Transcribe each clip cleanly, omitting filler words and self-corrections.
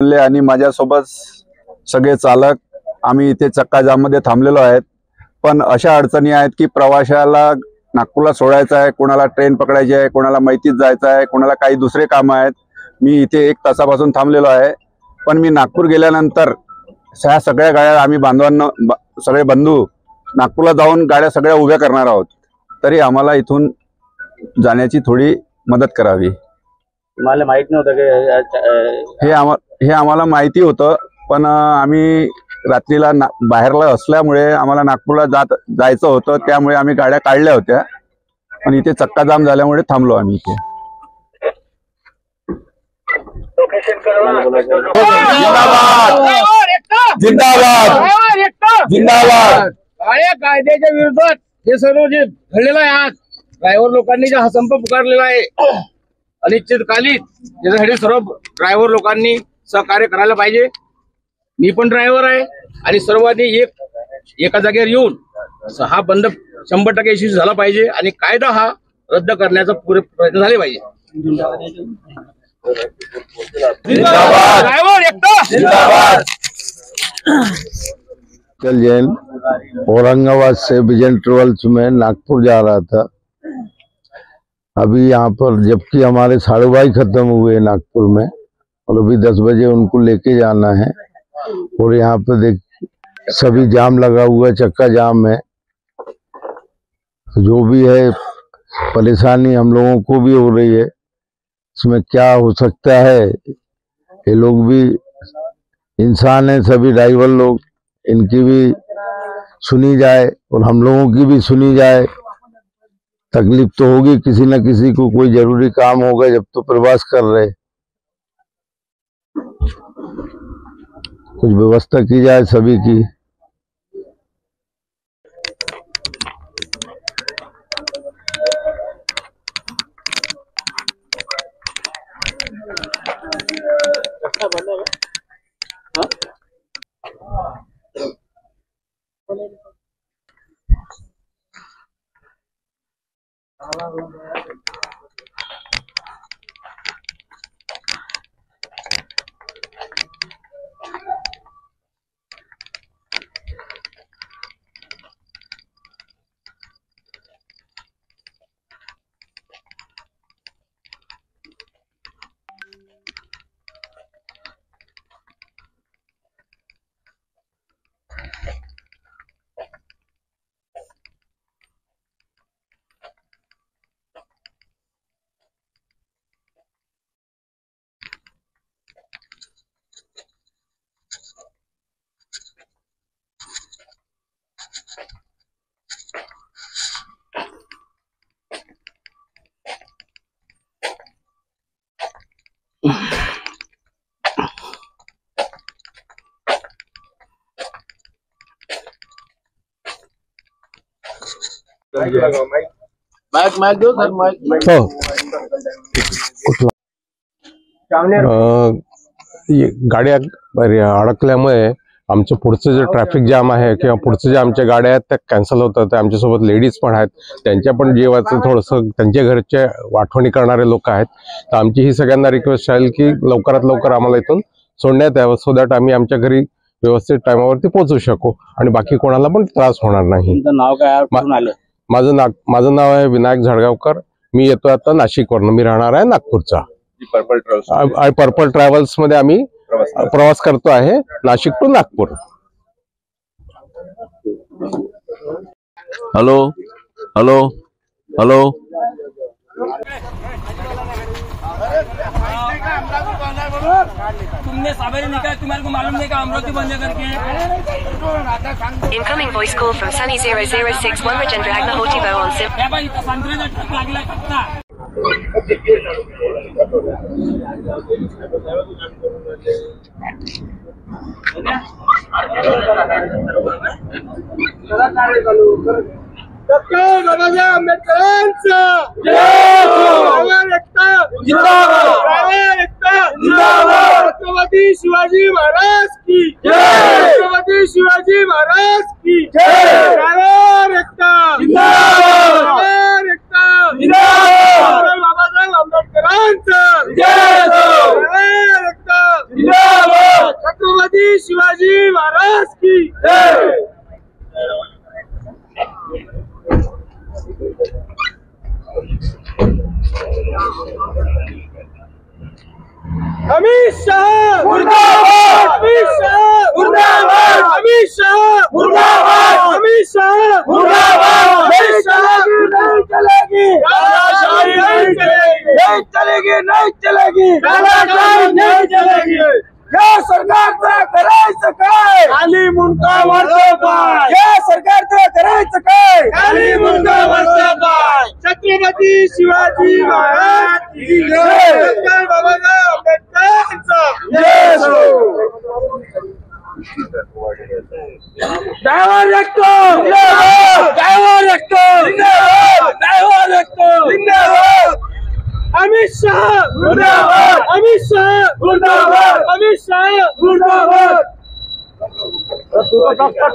बोलले आणि माझ्यासोबत सगळे चालक आम्ही इथे चक्का जाम मध्ये थांबलेलो आहेत। पण अशा अडचणी आहेत की प्रवाशाला नागपूरला सोडायचं आहे, कोणाला ट्रेन पकडायची आहे, कोणाला मैतीत जायचं आहे, कोणाला काही दुसरे काम आहेत। मी इथे 1 तासापासून थांबलेलो आहे। पण मी नागपूर गेल्यानंतर ह्या सगळ्या गाड्या आम्ही बांधवांना सगळे बंधू नागपूरला जाऊन गाड्या सगळ्या उभ्या करणार आहोत। तरी आम्हाला इथून जाण्याची थोडी मदत करावी। मला माहित नव्हतं की हे आम्हाला माहिती होतं, पण आम्ही रात्रीला बाहेरला असल्यामुळे आम्हाला नागपूरला जायचं होतं, त्यामुळे आम्ही गाड्या काढल्या होत्या। पण इथे चक्का जाम झाल्यामुळे थांबलो आम्ही इथे। जिंदाबाद जिंदाबाद। कायद्याच्या विरोधात हे सर्व जे घडलेलं आहे, आज ड्रायव्हर लोकांनी जो हा संप पुकारलेला आहे अनिश्चितकालीन, त्याच्यासाठी सर्व ड्रायव्हर लोकांनी सहकार्य करायला पाहिजे। मी पण ड्रायव्हर आहे आणि सर्वांनी एका जागेवर येऊन हा बंद 100% यशस्वी झाला पाहिजे आणि कायदा हा रद्द करण्याचा पुरे प्रयत्न झाले पाहिजे। ड्रायव्हर एकता जिंदाबाद। कल जैन औरंगाबाद से विजन ट्रेवल्स में नागपुर जा रहा था। अभी यहाँ पर जबकि हमारे साढ़े भाई खत्म हुए नागपुर में और अभी 10 बजे उनको लेके जाना है। और यहाँ पे देख सभी जाम लगा हुआ, चक्का जाम है। जो भी है परेशानी हम लोगों को भी हो रही है। इसमें क्या हो सकता है, ये लोग भी इंसान है, सभी ड्राइवर लोग, इनकी भी सुनी जाए और हम लोगों की भी सुनी जाए। तकलीफ तो होगी, किसी न किसी को कोई जरूरी काम होगा जब तो प्रवास कर रहे। कुछ व्यवस्था की जाए सभी की। माइक दो सर, माइक। गाड्या अडकल्यामुळे आमचं पुढचं जे ट्रॅफिक जाम आहे किंवा पुढचं जे आमच्या गाड्या आहेत त्या कॅन्सल होतात। आमच्यासोबत लेडीज पण आहेत, त्यांच्या पण जीवाचं थोडंसं त्यांच्या घरच्या आठवणी करणारे लोक आहेत। तर आमची ही सगळ्यांना रिक्वेस्ट राहील की लवकरात लवकर आम्हाला इथून सोडण्यात यावं, सो दॅट आम्ही आमच्या घरी व्यवस्थित टायमावरती पोहोचू शकू आणि बाकी कोणाला पण त्रास होणार नाही। नाव काय, कुठून आलं? माझं नाव आहे विनायक झाडगावकर। मी येतो आता नाशिकवरून, मी राहणार आहे नागपूरचा। पर्पल ट्रॅव्हल्स मध्ये आम्ही प्रवास करतो आहे, Nashik to Nagpur. Hello hello hello. तुमने सवेरे निकाला, तुम्हारे को मालूम नहीं का अमरावती बंद करके। Incoming voice call from Sunny 0061 Rajendra Agnihotri on SIM. क्या भाई इतना संतरे का ट्रक लागला कितना? डॉक्टर बाबासाहेब आंबेडकरांचा ड्रायव्हर एकता जिंदाबाद, ड्रायव्हर एकता जिंदाबाद। छत्रपती शिवाजी महाराज की जय, छत्रपती शिवाजी महाराज की जय। ड्रायव्हर एकता जिंदाबाद, ड्रायव्हर एकता जिंदाबाद। डॉक्टर बाबासाहेब आंबेडकरांचा जय, ड्रायव्हर एकता जिंदाबाद। शिवाजी महाराज की जय। अमित शाह मुर्दाबाद, अमित शाह मुर्दाबाद, अमित शाह मुर्दाबाद, अमित शाह मुर्दाबाद, अमित शाह नहीं चलेगी, तानाशाही नहीं चलेगी, नहीं चलेगी, नहीं चलेगी, तानाशाही नहीं चलेगी। या सरकारचं करायचं काय? खाली मुंडका वरचा पाय। या सरकारचं करायचं काय? खाली मुंडका वरचा पाय। छत्रपती शिवाजी महाराज की जय। डॉक्टर बाबासाहेब आंबेडकरांचा जय हो। ड्रायव्हर रखतो जिंदाबाद, ड्रायव्हर रखतो जिंदाबाद, ड्रायव्हर रखतो जिंदाबाद। अमित शाह मुर्दाबाद, अमित शाह मुर्दाबाद, अमित शाह मुर्दाबाद।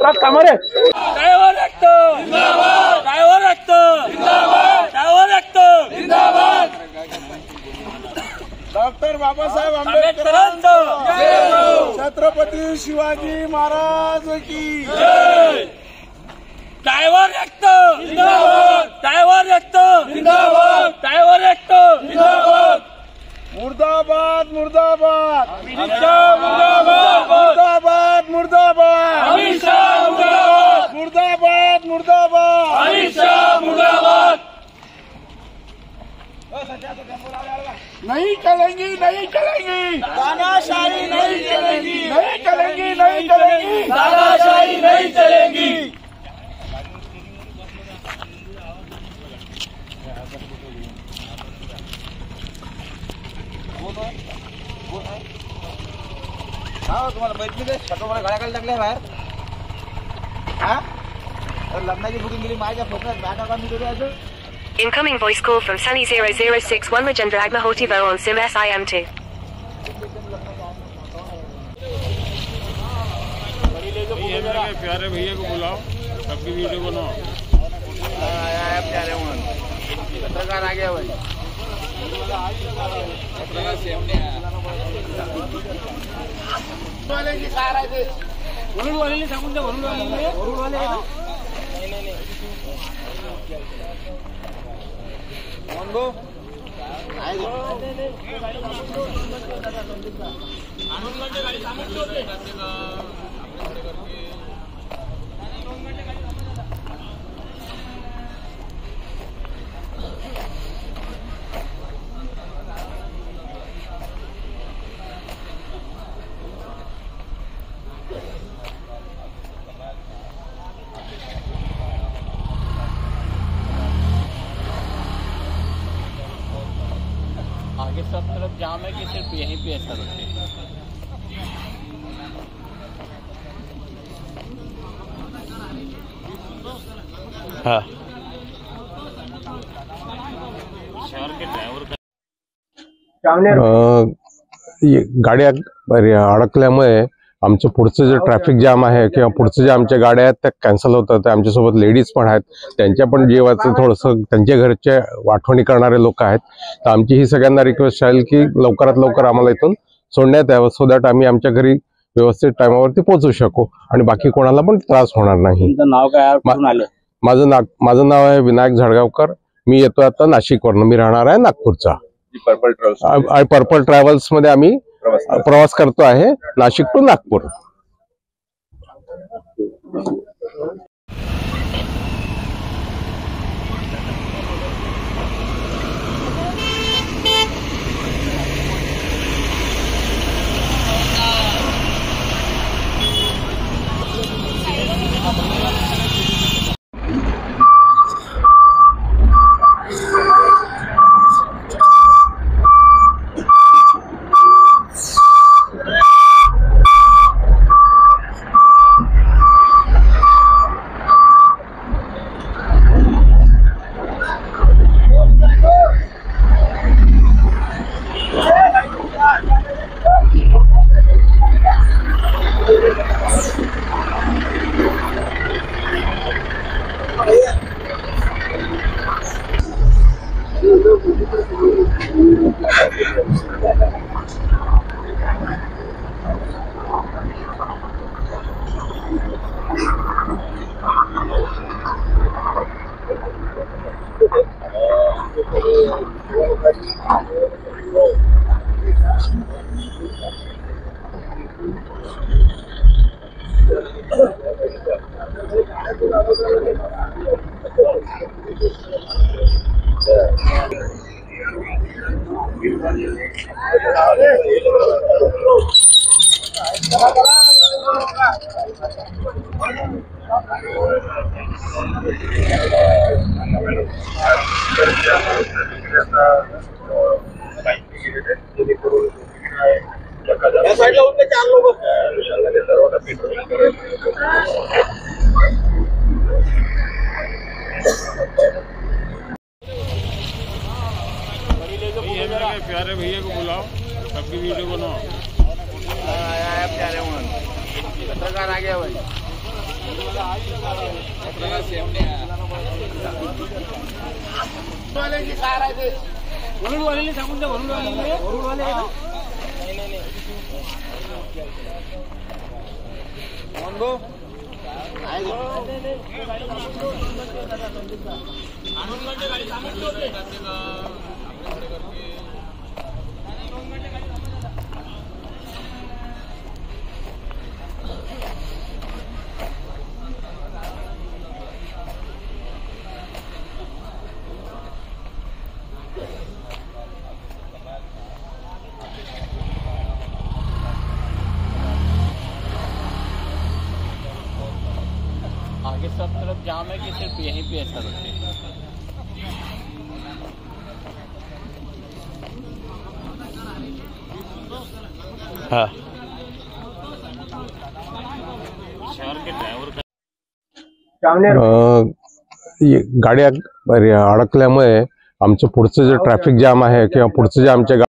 ट्रक थांबा रे। ड्रायव्हर रखतो जिंदाबाद, ड्रायव्हर रखतो जिंदाबाद, ड्रायव्हर रखतो जिंदाबाद। डॉक्टर बाबासाहेब आंबेडकरांचा जय हो। छत्रपती शिवाजी महाराज की जय। ड्रायव्हर रखतो जिंदाबाद, ड्रायव्हर रखतो जिंदाबाद, ड्रायव्हर रखतो जिंदाबाद। मुर्दाबाद मुर्दाबाद, अमित शाह मुर्दाबाद, मुर्दाबाद मुर्दाबाद, अमित शाह मुर्दाबाद, मुर्दाबाद मुर्दाबाद, अमित शाह मुर्दाबाद। नहीं चलेंगी, नहीं चलेंगी, तानाशाही नहीं चलेगी, नहीं चलेंगी, नहीं चलेगी, तानाशाही नहीं चलेगी। तुम्हाला माहिती नाही तुम्हाला गाड्या काढल्या टाकल्या बाहेर हा लग्नाची बुकिंग केली माझ्या फोटोत बॅग का मी करू अजून। Incoming voice call from Sunny 0061 Rajendra Agmahotiva on SIM SIM2. प्यारे भैया को बुलाओ, सबकी वीडियो बनाओ। प्यारे पत्रकार आ गया भाई। वाले की कार आहे ते वरुण वाले सांगून द्या, वरुण वाले आगे सब तरफ जाम है कि सिर्फ यहीं पे ऐसा रखे? हाँ गाड्या अडकल्यामुळे आमचं पुढचं जे ट्रॅफिक जाम आहे किंवा पुढचं जे आमच्या गाड्या आहेत त्या कॅन्सल होतात। आमच्यासोबत लेडीज पण आहेत, त्यांच्या पण जीवाचं थोडंसं त्यांच्या घरच्या आठवणी करणारे लोक आहेत। तर आमची ही सगळ्यांना रिक्वेस्ट राहील की लवकरात लवकर आम्हाला इथून सोडण्यात यावं, सो दॅट आम्ही आमच्या घरी व्यवस्थित टायमावरती पोहोचू शकू आणि बाकी कोणाला पण त्रास होणार नाही। नाव काय कुठून आलं? माझं नाव आहे विनायक झडगावकर। मी येतो आता नाशिकवरून, मी राहणार आहे नागपूरचा। पर्पल ट्रॅव्हल्स मध्ये आम्ही प्रवास करतो आहे, नाशिक टू नागपूर। या साईडला उठले 4 लोक. प्यारे भैया को बुलाओ, सबकी वीडियो बनाओ। पत्रकार आ गया भाई। वरुण वाले सांगून द्या, वरुण वाले आगे सब तरफ जाम है कि सिर्फ यहीं पे ऐसा लगता है? हाँ, शहर के ड्रायव्हर ये गाड्या अडकल्यामुळे आमचं पुढचं जे ट्रॅफिक जाम आहे किंवा पुढचं जे आमच्या